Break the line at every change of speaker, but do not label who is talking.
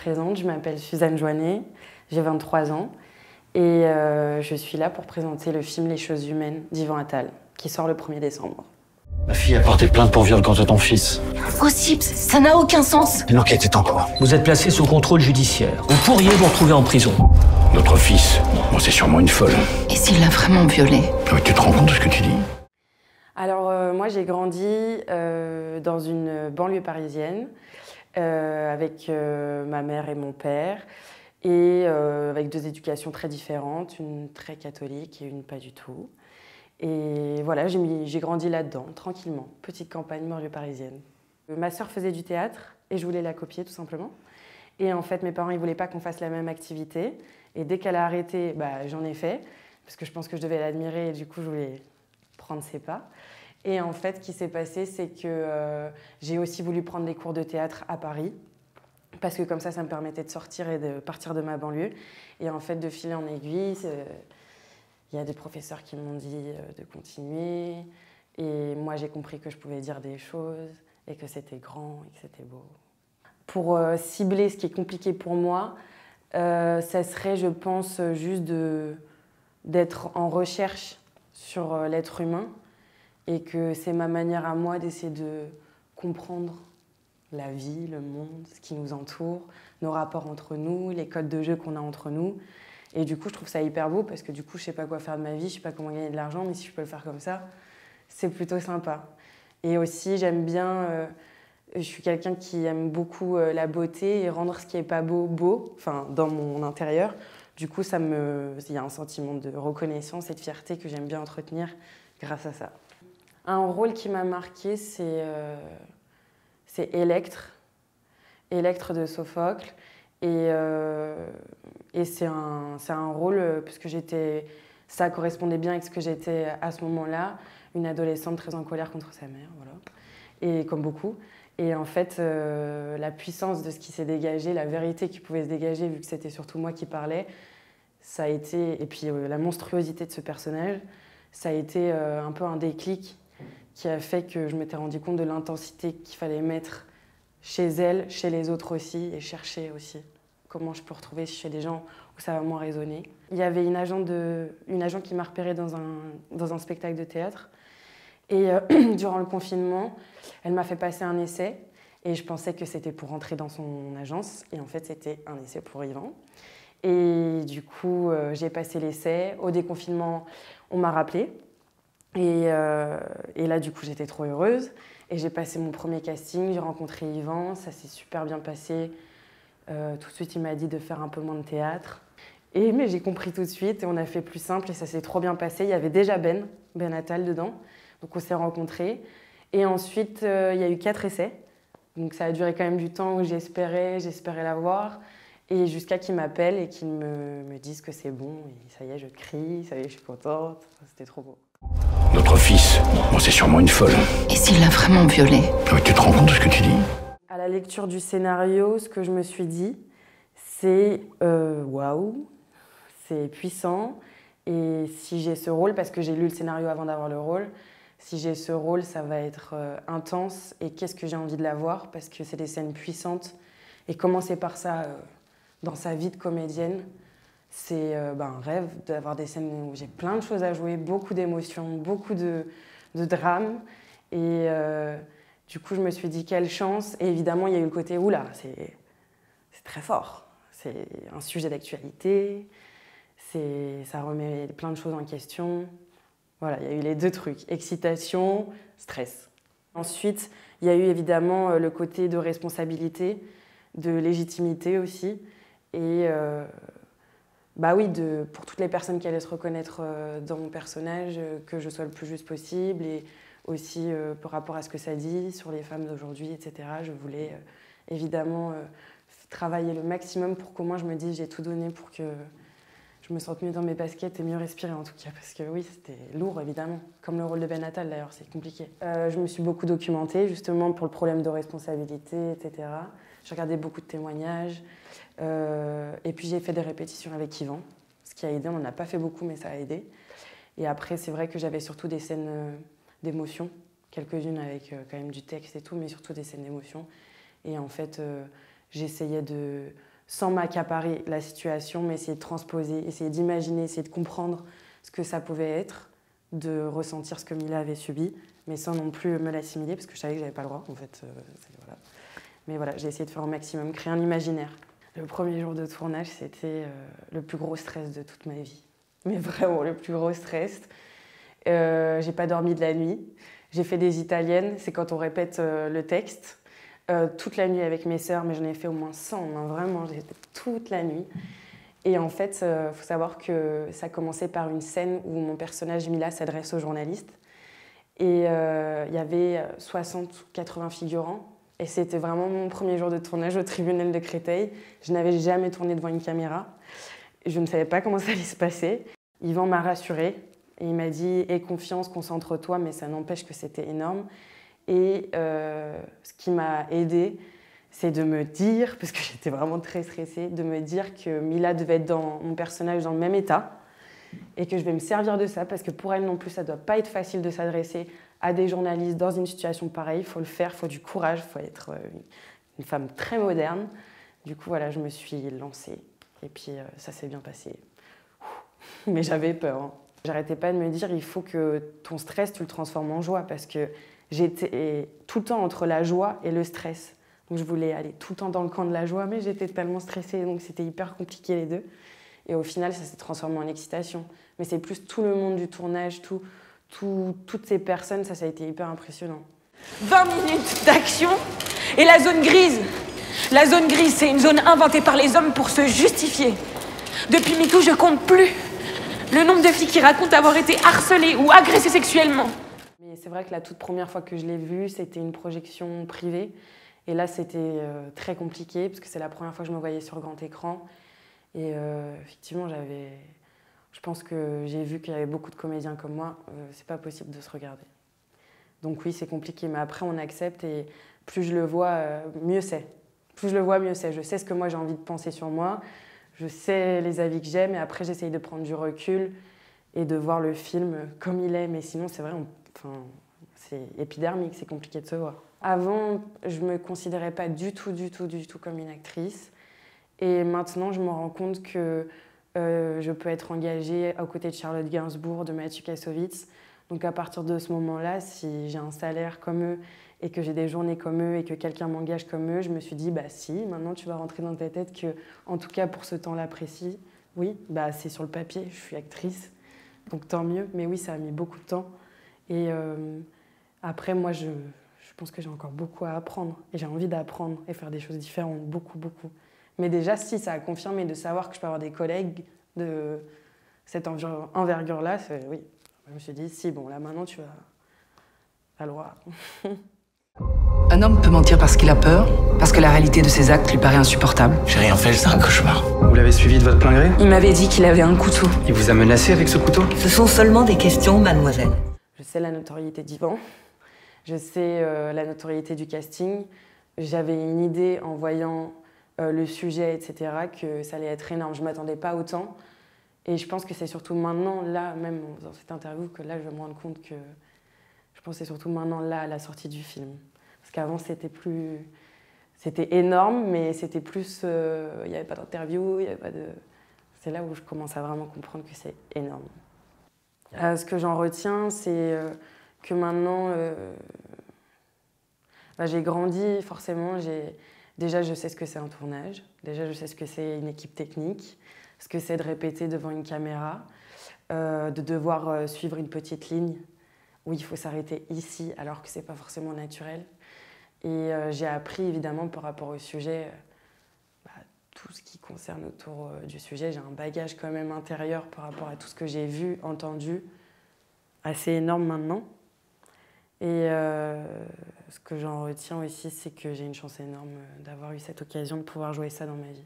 présente, je m'appelle Suzanne Joannet, j'ai 23 ans et je suis là pour présenter le film Les choses humaines d'Yvan Attal, qui sort le 1er décembre.
Ma fille a porté plainte pour viol contre ton fils.
Impossible, ça n'a aucun sens.
L'enquête est en cours.
Vous êtes placé sous contrôle judiciaire. Vous pourriez vous retrouver en prison.
Notre fils, bon, c'est sûrement une folle.
Et s'il l'a vraiment violée?
Mais tu te rends compte de ce que tu dis?
Alors moi j'ai grandi dans une banlieue parisienne avec ma mère et mon père et avec deux éducations très différentes, une très catholique et une pas du tout. Et voilà, j'ai grandi là-dedans, tranquillement, petite campagne banlieue parisienne. Ma sœur faisait du théâtre et je voulais la copier tout simplement. Et en fait mes parents ils voulaient pas qu'on fasse la même activité et dès qu'elle a arrêté, j'en ai fait parce que je pense que je devais l'admirer et du coup je voulais prendre ses pas. Et en fait, ce qui s'est passé, c'est que j'ai aussi voulu prendre des cours de théâtre à Paris, parce que comme ça me permettait de sortir et de partir de ma banlieue. Et en fait, de fil en aiguille, il y a des professeurs qui m'ont dit de continuer. Et moi, j'ai compris que je pouvais dire des choses, et que c'était grand, et que c'était beau. Pour cibler ce qui est compliqué pour moi, ça serait, je pense, juste d'être en recherche sur l'être humain, et que c'est ma manière à moi d'essayer de comprendre la vie, le monde, ce qui nous entoure, nos rapports entre nous, les codes de jeu qu'on a entre nous. Et du coup, je trouve ça hyper beau parce que du coup, je sais pas quoi faire de ma vie, je sais pas comment gagner de l'argent, mais si je peux le faire comme ça, c'est plutôt sympa. Et aussi, j'aime bien, je suis quelqu'un qui aime beaucoup la beauté et rendre ce qui est pas beau, beau, enfin, dans mon intérieur. Du coup, il y a un sentiment de reconnaissance et de fierté que j'aime bien entretenir grâce à ça. Un rôle qui m'a marqué, c'est Électre de Sophocle. Et c'est un rôle, parce que ça correspondait bien avec ce que j'étais à ce moment-là, une adolescente très en colère contre sa mère, voilà. Et comme beaucoup. Et en fait, la puissance de ce qui s'est dégagé, la vérité qui pouvait se dégager, vu que c'était surtout moi qui parlais, ça a été, et puis la monstruosité de ce personnage, ça a été un peu un déclic qui a fait que je m'étais rendu compte de l'intensité qu'il fallait mettre chez elle, chez les autres aussi, et chercher aussi comment je peux retrouver chez des gens où ça va moins résonner. Il y avait une agent qui m'a repérée dans un spectacle de théâtre, et durant le confinement, elle m'a fait passer un essai, et je pensais que c'était pour rentrer dans son agence, et en fait c'était un essai pour Yvan. Et du coup, j'ai passé l'essai. Au déconfinement, on m'a rappelée. Et là, du coup, j'étais trop heureuse. Et j'ai passé mon premier casting, j'ai rencontré Yvan, ça s'est super bien passé. Tout de suite, il m'a dit de faire un peu moins de théâtre. Mais j'ai compris tout de suite et on a fait plus simple et ça s'est trop bien passé. Il y avait déjà Ben Attal dedans, donc on s'est rencontrés. Et ensuite, il y a eu 4 essais. Donc ça a duré quand même du temps où j'espérais l'avoir. Et jusqu'à qu'il m'appelle et qu'il me dise que c'est bon. Et ça y est, je crie, ça y est, je suis contente. C'était trop beau.
Notre fils, bon, c'est sûrement une folle.
Et s'il l'a vraiment violée?
Mais tu te rends compte de ce que tu dis?
À la lecture du scénario, ce que je me suis dit, c'est waouh, c'est puissant. Et si j'ai ce rôle, parce que j'ai lu le scénario avant d'avoir le rôle, si j'ai ce rôle, ça va être intense. Et qu'est-ce que j'ai envie de la voir? Parce que c'est des scènes puissantes. Et commencer par ça dans sa vie de comédienne, c'est un rêve d'avoir des scènes où j'ai plein de choses à jouer, beaucoup d'émotions, beaucoup de drame. Et du coup, je me suis dit quelle chance. Et évidemment, il y a eu le côté oula, c'est très fort. C'est un sujet d'actualité, ça remet plein de choses en question. Voilà, il y a eu les deux trucs, excitation, stress. Ensuite, il y a eu évidemment le côté de responsabilité, de légitimité aussi. Et pour toutes les personnes qui allaient se reconnaître dans mon personnage, que je sois le plus juste possible. Et aussi par rapport à ce que ça dit sur les femmes d'aujourd'hui, etc. Je voulais évidemment travailler le maximum pour qu'au moins je me dise j'ai tout donné pour que je me sente mieux dans mes baskets et mieux respirer en tout cas. Parce que oui, c'était lourd évidemment, comme le rôle de Ben Attal d'ailleurs, c'est compliqué. Je me suis beaucoup documentée justement pour le problème de responsabilité, etc. J'ai regardé beaucoup de témoignages et puis j'ai fait des répétitions avec Yvan, ce qui a aidé, on n'en a pas fait beaucoup mais ça a aidé. Et après c'est vrai que j'avais surtout des scènes d'émotion, quelques-unes avec quand même du texte et tout, mais surtout des scènes d'émotion. Et en fait, j'essayais sans m'accaparer la situation, mais essayer de transposer, essayer d'imaginer, essayer de comprendre ce que ça pouvait être, de ressentir ce que Mila avait subi, mais sans non plus me l'assimiler, parce que je savais que j'avais pas le droit, en fait. Voilà. Mais voilà, j'ai essayé de faire au maximum, créer un imaginaire. Le premier jour de tournage, c'était le plus gros stress de toute ma vie. Mais vraiment, le plus gros stress. J'ai pas dormi de la nuit. J'ai fait des italiennes, c'est quand on répète le texte. Toute la nuit avec mes sœurs, mais j'en ai fait au moins 100, hein, vraiment, j'ai fait toute la nuit. Et en fait, il faut savoir que ça commençait par une scène où mon personnage Mila s'adresse aux journalistes. Et il y avait 60 ou 80 figurants. Et c'était vraiment mon premier jour de tournage au tribunal de Créteil. Je n'avais jamais tourné devant une caméra. Je ne savais pas comment ça allait se passer. Yvan m'a rassurée et il m'a dit « Aie confiance, concentre-toi », mais ça n'empêche que c'était énorme. Et ce qui m'a aidée, c'est de me dire, parce que j'étais vraiment très stressée, de me dire que Mila devait être dans mon personnage dans le même état et que je vais me servir de ça parce que pour elle non plus, ça ne doit pas être facile de s'adresser à des journalistes dans une situation pareille. Il faut le faire, il faut du courage, il faut être une femme très moderne. Du coup, voilà, je me suis lancée et puis ça s'est bien passé. Mais j'avais peur. Hein. J'arrêtais pas de me dire, il faut que ton stress, tu le transformes en joie parce que j'étais tout le temps entre la joie et le stress. Donc je voulais aller tout le temps dans le camp de la joie, mais j'étais tellement stressée, donc c'était hyper compliqué les deux. Et au final, ça s'est transformé en excitation. Mais c'est plus tout le monde du tournage, toutes ces personnes, ça a été hyper impressionnant.
20 minutes d'action et la zone grise. La zone grise, c'est une zone inventée par les hommes pour se justifier. Depuis MeToo, je compte plus le nombre de filles qui racontent avoir été harcelées ou agressées sexuellement.
Mais c'est vrai que la toute première fois que je l'ai vue, c'était une projection privée. Et là, c'était très compliqué, parce que c'est la première fois que je me voyais sur grand écran. Et effectivement, je pense que j'ai vu qu'il y avait beaucoup de comédiens comme moi. C'est pas possible de se regarder. Donc oui, c'est compliqué, mais après, on accepte. Et plus je le vois, mieux c'est. Plus je le vois, mieux c'est. Je sais ce que moi, j'ai envie de penser sur moi. Je sais les avis que j'aime. Et après, j'essaye de prendre du recul et de voir le film comme il est. Mais sinon, c'est vrai, c'est épidermique, c'est compliqué de se voir. Avant, je ne me considérais pas du tout comme une actrice. Et maintenant, je me rends compte que je peux être engagée aux côtés de Charlotte Gainsbourg, de Mathieu Kassovitz. Donc à partir de ce moment-là, si j'ai un salaire comme eux et que j'ai des journées comme eux et que quelqu'un m'engage comme eux, je me suis dit, bah si, maintenant tu vas rentrer dans ta tête que, en tout cas pour ce temps-là précis, oui, bah c'est sur le papier, je suis actrice, donc tant mieux. Mais oui, ça a mis beaucoup de temps. Et après, moi, je pense que j'ai encore beaucoup à apprendre. Et j'ai envie d'apprendre et faire des choses différentes, beaucoup. Mais déjà, si, ça a confirmé de savoir que je peux avoir des collègues de cette envergure-là, oui. Je me suis dit, si, bon, là, maintenant, tu as le droit.
Un homme peut mentir parce qu'il a peur, parce que la réalité de ses actes lui paraît insupportable.
J'ai rien fait, c'est un cauchemar.
Vous l'avez suivi de votre plein gré?
Il m'avait dit qu'il avait un couteau.
Il vous a menacé avec ce couteau?
Ce sont seulement des questions, mademoiselle.
Je sais la notoriété d'Yvan, je sais la notoriété du casting. J'avais une idée en voyant le sujet, etc., que ça allait être énorme. Je ne m'attendais pas autant. Et je pense que c'est surtout maintenant, là, même dans cette interview, que là, je vais me rendre compte que je pense que c'est surtout maintenant, là, à la sortie du film. Parce qu'avant, c'était énorme, mais c'était plus... Il n'y avait pas d'interview, il n'y avait pas de... C'est là où je commence à vraiment comprendre que c'est énorme. Ce que j'en retiens, c'est que maintenant, j'ai grandi, forcément. Déjà, je sais ce que c'est un tournage. Déjà, je sais ce que c'est une équipe technique, ce que c'est de répéter devant une caméra, de devoir suivre une petite ligne où il faut s'arrêter ici, alors que ce n'est pas forcément naturel. Et j'ai appris, évidemment, par rapport au sujet, tout ce qui concerne autour du sujet. J'ai un bagage quand même intérieur par rapport à tout ce que j'ai vu, entendu, assez énorme maintenant. Et ce que j'en retiens aussi, c'est que j'ai une chance énorme d'avoir eu cette occasion de pouvoir jouer ça dans ma vie.